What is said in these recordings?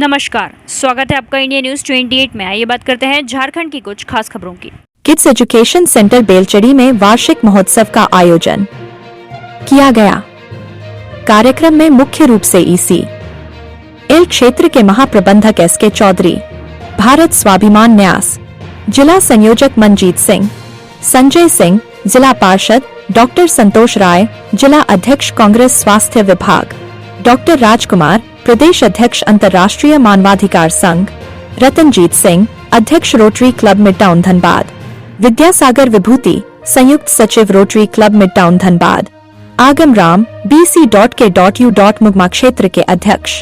नमस्कार, स्वागत है आपका इंडिया न्यूज 28 में। आइए बात करते हैं झारखंड की कुछ खास खबरों की। किड्स एजुकेशन सेंटर बेलचड़ी में वार्षिक महोत्सव का आयोजन किया गया। कार्यक्रम में मुख्य रूप से एल क्षेत्र के महाप्रबंधक एस.के. चौधरी, भारत स्वाभिमान न्यास जिला संयोजक मनजीत सिंह, संजय सिंह, जिला पार्षद डॉक्टर संतोष राय, जिला अध्यक्ष कांग्रेस स्वास्थ्य विभाग डॉक्टर राजकुमार, प्रदेश अध्यक्ष अंतर्राष्ट्रीय मानवाधिकार संघ रतनजीत सिंह, अध्यक्ष Rotary Club Mid Town Dhanbad, Vidyasagar Vibhuti, संयुक्त सचिव Rotary Club Mid Town Dhanbad, Agam Ram, BC.K.U. Mugma क्षेत्र के अध्यक्ष,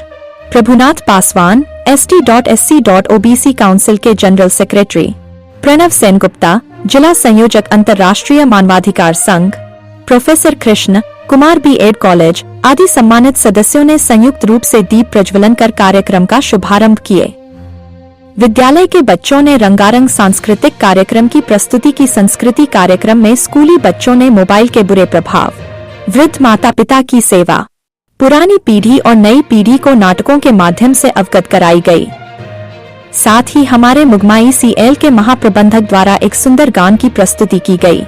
प्रभुनाथ पासवान, ST.SC.OBC काउंसिल के जनरल सेक्रेटरी, प्रणव सेन गुप्ता, जिला संयोजक अंतर्राष्ट्रीय मानवाधिकार संघ, professor Krishna Kumar B.Ed college आदि सम्मानित सदस्यों ने संयुक्त रूप से दीप प्रज्वलन कर कार्यक्रम का शुभारंभ किए। विद्यालय के बच्चों ने रंगारंग सांस्कृतिक कार्यक्रम की प्रस्तुति की। संस्कृति कार्यक्रम में स्कूली बच्चों ने मोबाइल के बुरे प्रभाव, वृद्ध माता पिता की सेवा, पुरानी पीढ़ी और नई पीढ़ी को नाटकों के माध्यम से अवगत कराई गई। साथ ही हमारे मुगमाई CL के महाप्रबंधक द्वारा एक सुंदर गान की प्रस्तुति की गई।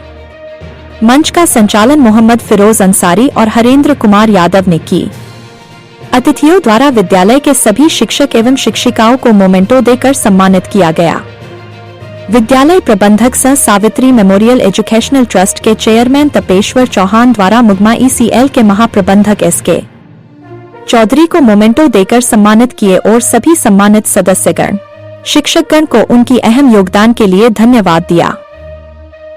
मंच का संचालन मोहम्मद फिरोज अंसारी और हरेंद्र कुमार यादव ने की। अतिथियों द्वारा विद्यालय के सभी शिक्षक एवं शिक्षिकाओं को मोमेंटो देकर सम्मानित किया गया। विद्यालय प्रबंधक सह सावित्री मेमोरियल एजुकेशनल ट्रस्ट के चेयरमैन तपेश्वर चौहान द्वारा मुगमाई CL के महाप्रबंधक S.के. चौधरी को मोमेंटो देकर सम्मानित किए और सभी सम्मानित सदस्यगण, शिक्षकगण को उनकी अहम योगदान के लिए धन्यवाद दिया।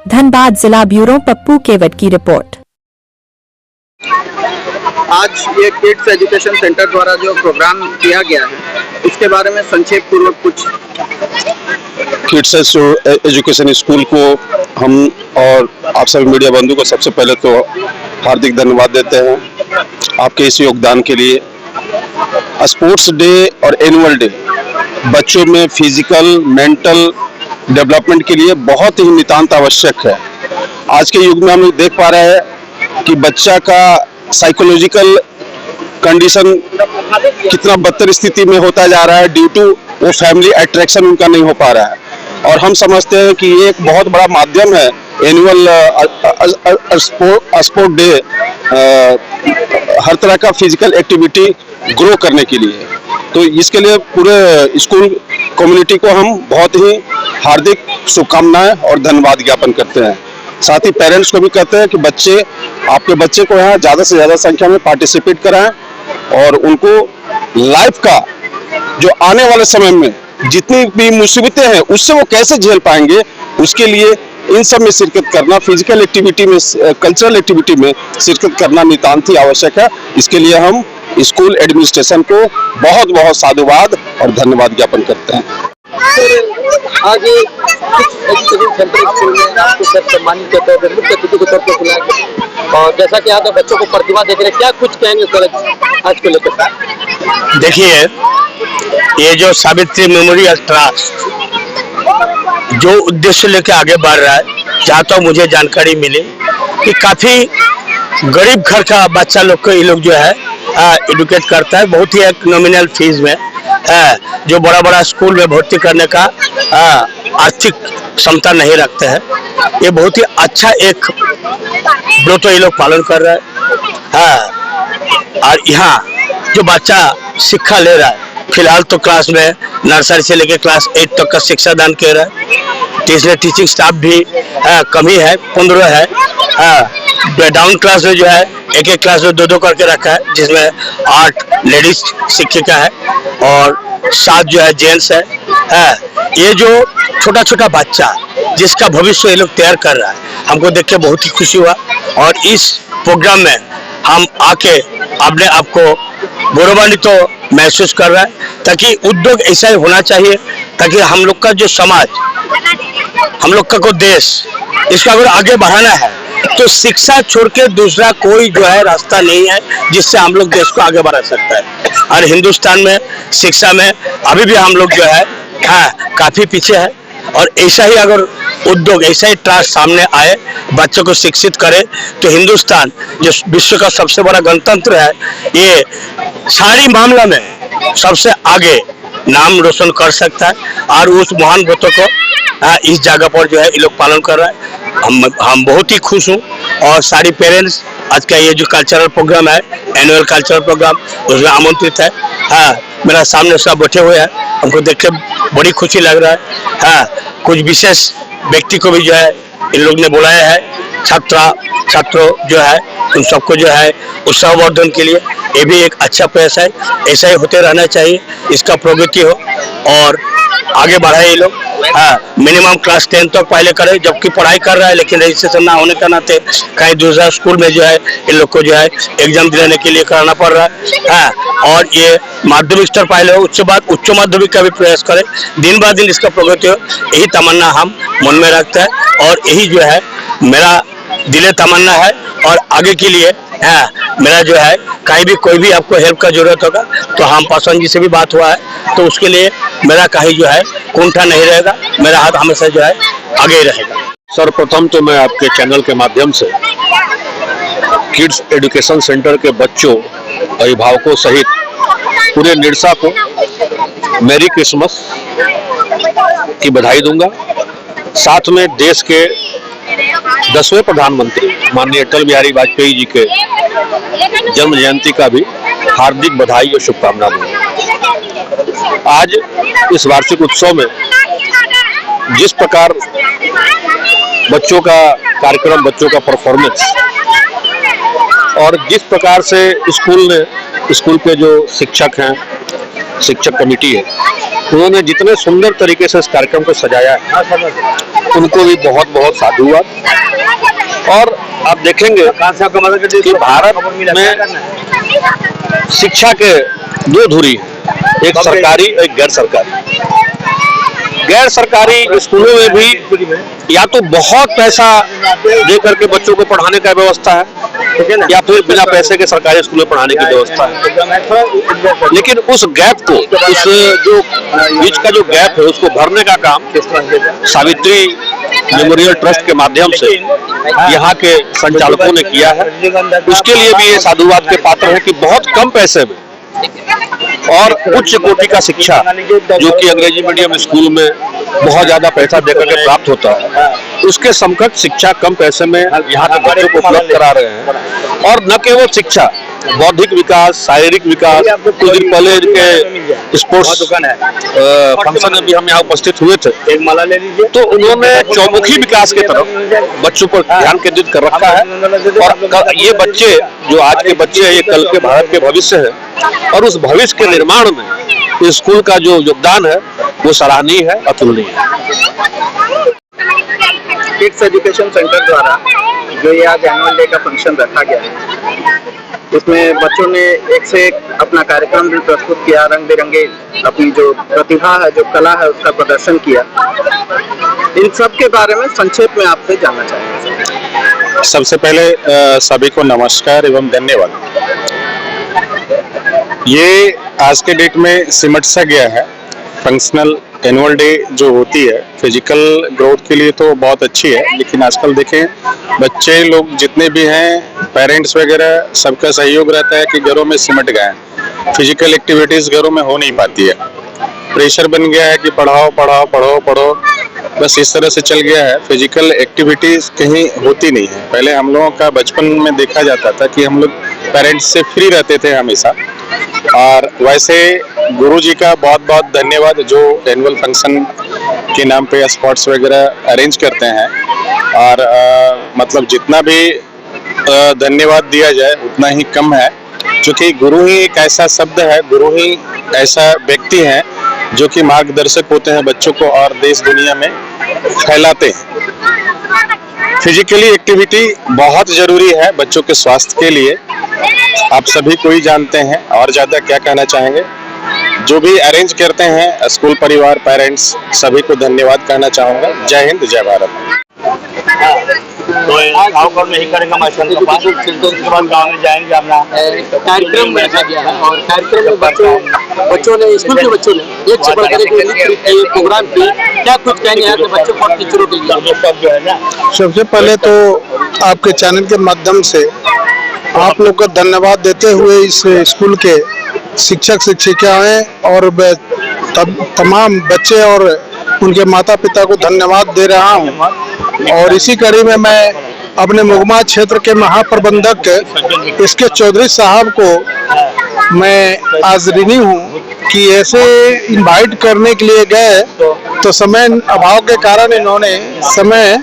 धनबाद जिला ब्यूरो पप्पू केवट की रिपोर्ट। आज ये किड्स एजुकेशन सेंटर द्वारा जो प्रोग्राम किया गया है, इसके बारे में संक्षेप पूर्वक कुछ। किड्स एजुकेशन स्कूल को हम और आप सभी मीडिया बंधु को सबसे पहले तो हार्दिक धन्यवाद देते हैं आपके इस योगदान के लिए। स्पोर्ट्स डे और एनुअल डे बच्चों में फिजिकल मेंटल डेवलपमेंट के लिए बहुत ही नितांत आवश्यक है। आज के युग में हम लोग देख पा रहे हैं कि बच्चा का साइकोलॉजिकल कंडीशन कितना बदतर स्थिति में होता जा रहा है ड्यू टू वो फैमिली अट्रैक्शन उनका नहीं हो पा रहा है। और हम समझते हैं कि ये एक बहुत बड़ा माध्यम है एनुअल स्पोर्ट डे हर तरह का फिजिकल एक्टिविटी ग्रो करने के लिए। तो इसके लिए पूरे स्कूल कम्युनिटी को हम बहुत ही हार्दिक शुभकामनाएं और धन्यवाद ज्ञापन करते हैं। साथ ही पेरेंट्स को भी कहते हैं कि आपके बच्चे को यहाँ ज़्यादा से ज़्यादा संख्या में पार्टिसिपेट कराएं और उनको लाइफ का जो आने वाले समय में जितनी भी मुसीबतें हैं उससे वो कैसे झेल पाएंगे, उसके लिए इन सब में शिरकत करना, फिजिकल एक्टिविटी में, कल्चरल एक्टिविटी में शिरकत करना नितांत ही आवश्यक है। इसके लिए हम स्कूल एडमिनिस्ट्रेशन को बहुत बहुत साधुवाद और धन्यवाद ज्ञापन करते हैं। आज एजुकेशन सेंटर स्कूल में आपको सर सम्मानित करते हुए मुख्य अतिथि के तौर पर बुलाया गया और जैसा कि आप बच्चों को प्रतिभा देख रहे हैं, क्या कुछ कहेंगे सर आज को लेकर? देखिए, ये जो सावित्री मेमोरियल ट्रस्ट जो उद्देश्य लेकर आगे बढ़ रहा है, जहाँ तो मुझे जानकारी मिली कि काफी गरीब घर का बच्चा लोग को ये लोग जो है एडुकेट करता है, बहुत ही एक नॉमिनल फीस में है, जो बड़ा बड़ा स्कूल में भर्ती करने का आर्थिक क्षमता नहीं रखते हैं। ये बहुत ही अच्छा एक व्रत ये लोग पालन कर रहे हैं। और यहाँ जो बच्चा शिक्षा ले रहा है, फिलहाल तो क्लास में नर्सरी से लेकर क्लास 8 तक का शिक्षा दान कर रहा है। टीचिंग स्टाफ भी कमी है, 15 है। डाउन क्लास में जो है एक क्लास में 2 करके रखा है, जिसमें 8 लेडीज शिक्षिका है और 7 जो है जेंट्स है। ये जो छोटा छोटा बच्चा जिसका भविष्य ये लोग तैयार कर रहा है, हमको देख के बहुत ही खुशी हुआ। और इस प्रोग्राम में हम आके अपने आप को गौरवान्वित तो महसूस कर रहा है, ताकि उद्योग ऐसा ही होना चाहिए, ताकि हम लोग का जो समाज, हम लोग का देश, इसका अगर आगे बढ़ाना है तो शिक्षा छोड़ के दूसरा कोई जो है रास्ता नहीं है जिससे हम लोग देश को आगे बढ़ा सकता है। और हिंदुस्तान में शिक्षा में अभी भी हम लोग जो है काफी पीछे है। और ऐसा ही अगर उद्योग, ऐसा ही ट्रस्ट सामने आए, बच्चों को शिक्षित करे, तो हिंदुस्तान जो विश्व का सबसे बड़ा गणतंत्र है, ये सारी मामला में सबसे आगे नाम रोशन कर सकता है। और उस महान व्रतों को इस जगह पर जो है ये लोग पालन कर रहा है। हम बहुत ही खुश हूँ। और सारी पेरेंट्स आज का ये जो कल्चरल प्रोग्राम है, एनुअल कल्चरल प्रोग्राम, उसमें आमंत्रित है। हाँ, मेरा सामने सब बैठे हुए हैं, हमको देख के बड़ी खुशी लग रहा है। हाँ, कुछ विशेष व्यक्ति को भी जो है इन लोग ने बुलाया है, छात्रों जो है उन सबको जो है उत्साहवर्धन के लिए। ये भी एक अच्छा प्रयास है, ऐसा ही होते रहना चाहिए, इसका प्रगति हो और आगे बढ़ाए ये लोग। हाँ, मिनिमम क्लास 10 तक पहले करे, जबकि पढ़ाई कर रहा है, लेकिन रजिस्ट्रेशन ना होने के नाते कहीं दूसरा स्कूल में जो है इन लोग को जो है एग्जाम दिलाने के लिए कराना पड़ रहा है। हाँ, और ये माध्यमिक स्तर पहले हो, उसके बाद उच्च माध्यमिक का भी प्रयास करे, दिन ब दिन इसका प्रगति हो, यही तमन्ना हम मन में रखते हैं। और यही जो है मेरा दिले तमन्ना है। और आगे के लिए मेरा जो है कहीं भी कोई भी आपको हेल्प का जरूरत होगा तो हम पासवान जी से भी बात हुआ है, तो उसके लिए मेरा कहीं जो है कुंठा नहीं रहेगा, मेरा हाथ हमेशा जो है आगे ही रहेगा। सर्वप्रथम तो मैं आपके चैनल के माध्यम से किड्स एजुकेशन सेंटर के बच्चों, अभिभावकों सहित पूरे निरसा को मैरी क्रिसमस की बधाई दूंगा। साथ में देश के 10वें प्रधानमंत्री माननीय अटल बिहारी वाजपेयी जी के जन्म जयंती का भी हार्दिक बधाई और शुभकामना दूंगा। आज इस वार्षिक उत्सव में जिस प्रकार बच्चों का कार्यक्रम, बच्चों का परफॉर्मेंस और जिस प्रकार से स्कूल के जो शिक्षक हैं, शिक्षक कमेटी है, उन्होंने जितने सुंदर तरीके से इस कार्यक्रम को सजाया है, उनको भी बहुत बहुत साधुवाद। और आप देखेंगे कि भारत में शिक्षा के दो धुरी, एक सरकारी एक गैर सरकारी। गैर सरकारी स्कूलों में भी या तो बहुत पैसा दे करके बच्चों को पढ़ाने का व्यवस्था है या फिर बिना पैसे के सरकारी स्कूल में पढ़ाने की व्यवस्था है। लेकिन उस गैप को, उस जो बीच का जो गैप है, उसको भरने का काम सावित्री मेमोरियल ट्रस्ट के माध्यम से यहाँ के संचालकों ने किया है। उसके लिए भी ये साधुवाद के पात्र है कि बहुत कम पैसे में और उच्च कोटि का शिक्षा, जो कि अंग्रेजी मीडियम स्कूल में बहुत ज्यादा पैसा देकर के प्राप्त होता है, उसके समकक्ष शिक्षा कम पैसे में यहाँ के बच्चों को उपलब्ध करा रहे हैं। और न केवल शिक्षा, बौद्धिक विकास, शारीरिक विकास। कुछ दिन पहले के स्पोर्ट्स फंक्शन में भी हम यहाँ उपस्थित हुए थे, तो उन्होंने चौमुखी विकास की तरफ बच्चों पर ध्यान केंद्रित कर रखा है। और ये बच्चे, जो आज के बच्चे हैं, ये कल के भारत के भविष्य है, और उस भविष्य के निर्माण में स्कूल का जो योगदान है वो सराहनीय है, अतुलनीय है। किड्स एजुकेशन सेंटर द्वारा जो ये आज एनुअल डे का फंक्शन रखा गया है, इसमें बच्चों ने एक से एक अपना कार्यक्रम भी प्रस्तुत किया, रंग बिरंगे अपनी जो प्रतिभा है, जो कला है, उसका प्रदर्शन किया। इन सब के बारे में संक्षेप में आपसे जानना चाहेंगे। सबसे पहले सभी को नमस्कार एवं धन्यवाद। ये आज के डेट में सिमट सा गया है। फंक्शनल एनुअल डे जो होती है फिजिकल ग्रोथ के लिए तो बहुत अच्छी है, लेकिन आजकल देखें बच्चे लोग जितने भी हैं, पेरेंट्स वगैरह, सबका सहयोग रहता है कि घरों में सिमट गए हैं, फिजिकल एक्टिविटीज घरों में हो नहीं पाती है। प्रेशर बन गया है कि पढ़ाओ पढ़ाओ पढ़ो पढ़ो, बस इस तरह से चल गया है। फिजिकल एक्टिविटीज कहीं होती नहीं है। पहले हम लोगों का बचपन में देखा जाता था कि हम लोग पेरेंट्स से फ्री रहते थे हमेशा। और वैसे गुरुजी का बहुत बहुत धन्यवाद जो एनुअल फंक्शन के नाम पे स्पोर्ट्स वगैरह अरेंज करते हैं। और मतलब जितना भी धन्यवाद दिया जाए उतना ही कम है, क्योंकि गुरु ही एक ऐसा शब्द है, गुरु ही ऐसा व्यक्ति है जो कि मार्गदर्शक होते हैं बच्चों को और देश दुनिया में फैलाते हैं। फिजिकली एक्टिविटी बहुत जरूरी है बच्चों के स्वास्थ्य के लिए, आप सभी को ही जानते हैं। और ज्यादा क्या कहना चाहेंगे, जो भी अरेंज करते हैं स्कूल परिवार, पेरेंट्स, सभी को धन्यवाद कहना चाहूंगा। जय हिंद, जय भारत। गाँव में ही करेंगे, उसके बाद गाँव में जाएंगे। अपना कार्यक्रम रखा गया है और कार्यक्रम में बच्चों ने, स्कूल के बच्चों ने एक से बढ़कर एक प्रोग्राम किए। क्या कुछ कहेंगे यहाँ के बच्चों और टीचरों के लिए? सब जो है ना, सबसे पहले तो आपके चैनल के माध्यम से आप लोग को धन्यवाद देते हुए इस स्कूल के शिक्षक शिक्षिकाएं और तमाम बच्चे और उनके माता पिता को धन्यवाद दे रहा हूं। और इसी कड़ी में मैं अपने मुगमा क्षेत्र के महाप्रबंधक इसके चौधरी साहब को मैं आज ऋणी हूँ कि ऐसे इनवाइट करने के लिए गए तो समय अभाव के कारण इन्होंने समय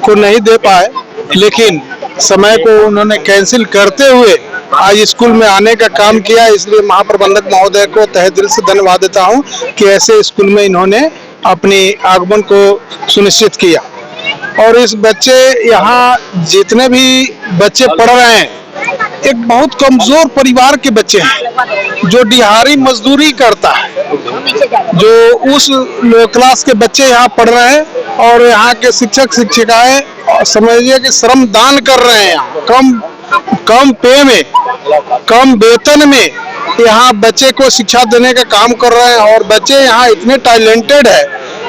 को नहीं दे पाए, लेकिन समय को उन्होंने कैंसिल करते हुए आज स्कूल में आने का काम किया। इसलिए महाप्रबंधक महोदय को तहे दिल से धन्यवाद देता हूं कि ऐसे स्कूल में इन्होंने अपनी आगमन को सुनिश्चित किया। और इस बच्चे यहाँ जितने भी बच्चे पढ़ रहे हैं एक बहुत कमजोर परिवार के बच्चे हैं, जो दिहाड़ी मजदूरी करता है, जो उस क्लास के बच्चे यहाँ पढ़ रहे हैं। और यहाँ के शिक्षक शिक्षिकाएं समझिए कि श्रम दान कर रहे हैं, कम पे में, कम वेतन में यहाँ बच्चे को शिक्षा देने का काम कर रहे हैं। और बच्चे यहाँ इतने टैलेंटेड है,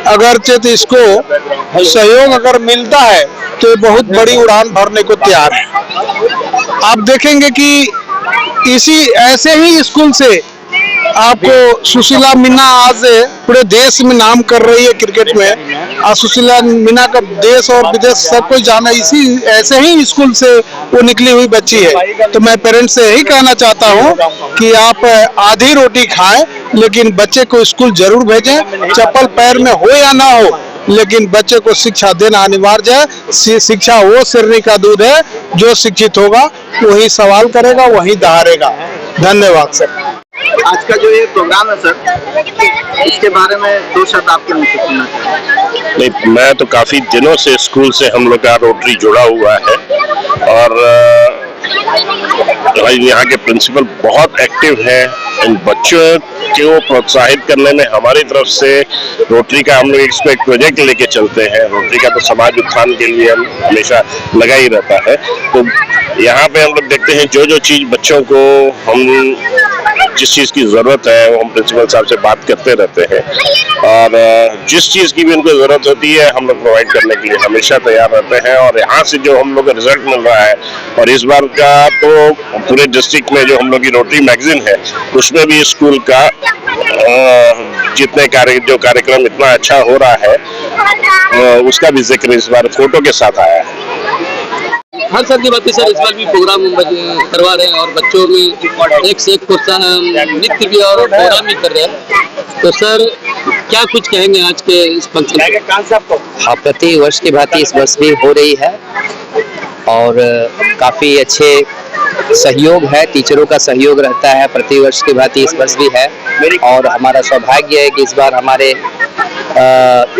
अगरचे तो इसको सहयोग अगर मिलता है तो बहुत बड़ी उड़ान भरने को तैयार है। आप देखेंगे कि इसी ऐसे ही स्कूल से आपको सुशीला मीना आज पूरे देश में नाम कर रही है क्रिकेट में। आज सुशीला मीना का देश और विदेश सब कोई जाना इसी ऐसे ही स्कूल से वो निकली हुई बच्ची है। तो मैं पेरेंट्स से यही कहना चाहता हूँ कि आप आधी रोटी खाएं लेकिन बच्चे को स्कूल जरूर भेजें, चप्पल पैर में हो या ना हो, लेकिन बच्चे को शिक्षा देना अनिवार्य है। शिक्षा वो सिरनी का दूध है, जो शिक्षित होगा वही सवाल करेगा, वही दहाड़ेगा। धन्यवाद सर। आज का जो ये प्रोग्राम है सर, इसके बारे में 2 शब्द आपके मुझे सुनना चाहिए। नहीं, मैं तो काफी दिनों से स्कूल से हम लोग का रोटरी जुड़ा हुआ है और यहाँ के प्रिंसिपल बहुत एक्टिव है। इन बच्चों को प्रोत्साहित करने में हमारी तरफ से रोटरी का हम लोग एक प्रोजेक्ट लेके चलते हैं। रोटरी का तो समाज उत्थान के लिए हम हमेशा लगा ही रहता है। तो यहाँ पे हम लोग देखते हैं जो चीज बच्चों को हम जिस चीज की जरूरत है वो हम प्रिंसिपल साहब से बात करते रहते हैं और जिस चीज की भी उनको जरूरत होती है हम लोग प्रोवाइड करने के लिए हमेशा तैयार रहते हैं। और यहाँ से जो हम लोग का रिजल्ट मिल रहा है और इस बार का तो पूरे डिस्ट्रिक्ट में जो हम लोग की रोटरी मैगजीन है उसमें भी स्कूल का जितने कार्यक्रम इतना अच्छा हो रहा है उसका भी जिक्र इस बार फोटो के साथ आया है। हर साल की बात है सर, इस बार भी प्रोग्राम करवा रहे हैं और बच्चों में एक से एक नृत्य भी और प्रोग्राम भी कर रहे हैं। तो सर क्या कुछ कहेंगे आज के इस फंक्शन को? प्रति वर्ष की भांति इस वर्ष भी हो रही है और काफी अच्छे सहयोग है, टीचरों का सहयोग रहता है। प्रति वर्ष की भांति इस वर्ष भी है और हमारा सौभाग्य है कि इस बार हमारे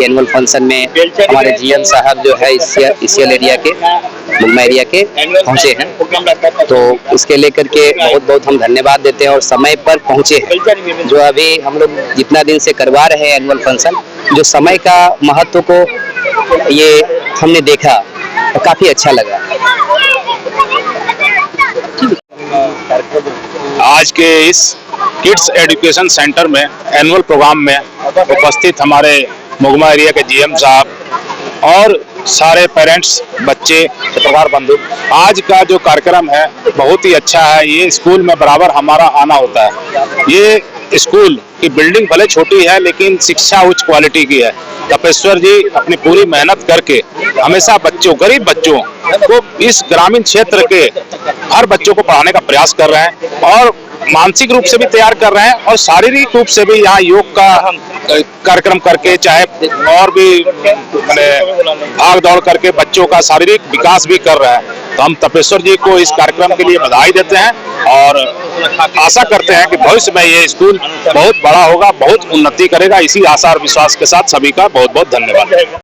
एनुअल फंक्शन में हमारे जीएम साहब जो है इसियल एरिया के मुगमा एरिया के पहुंचे हैं। तो इसके लेकर के बहुत बहुत हम धन्यवाद देते हैं और समय पर पहुंचे हैं। जो अभी हम लोग जितना दिन से करवा रहे हैं एनुअल फंक्शन, जो समय का महत्व को ये हमने देखा तो काफी अच्छा लगा। आज के इस किड्स एजुकेशन सेंटर में एनुअल प्रोग्राम में उपस्थित हमारे मुगमा एरिया के जीएम साहब और सारे पेरेंट्स, बच्चे, परिवार बंधु, आज का जो कार्यक्रम है बहुत ही अच्छा है। ये स्कूल में बराबर हमारा आना होता है। ये स्कूल की बिल्डिंग भले छोटी है लेकिन शिक्षा उच्च क्वालिटी की है। तपेश्वर जी अपनी पूरी मेहनत करके हमेशा बच्चों, गरीब बच्चों को, इस ग्रामीण क्षेत्र के हर बच्चों को पढ़ाने का प्रयास कर रहे हैं और मानसिक रूप से भी तैयार कर रहे हैं और शारीरिक रूप से भी यहाँ योग का कार्यक्रम करके, चाहे और भी भाग दौड़ करके बच्चों का शारीरिक विकास भी कर रहे हैं। तो हम तपेश्वर जी को इस कार्यक्रम के लिए बधाई देते हैं और आशा करते हैं कि भविष्य में ये स्कूल बहुत बड़ा होगा, बहुत उन्नति करेगा। इसी आशा और विश्वास के साथ सभी का बहुत बहुत धन्यवाद।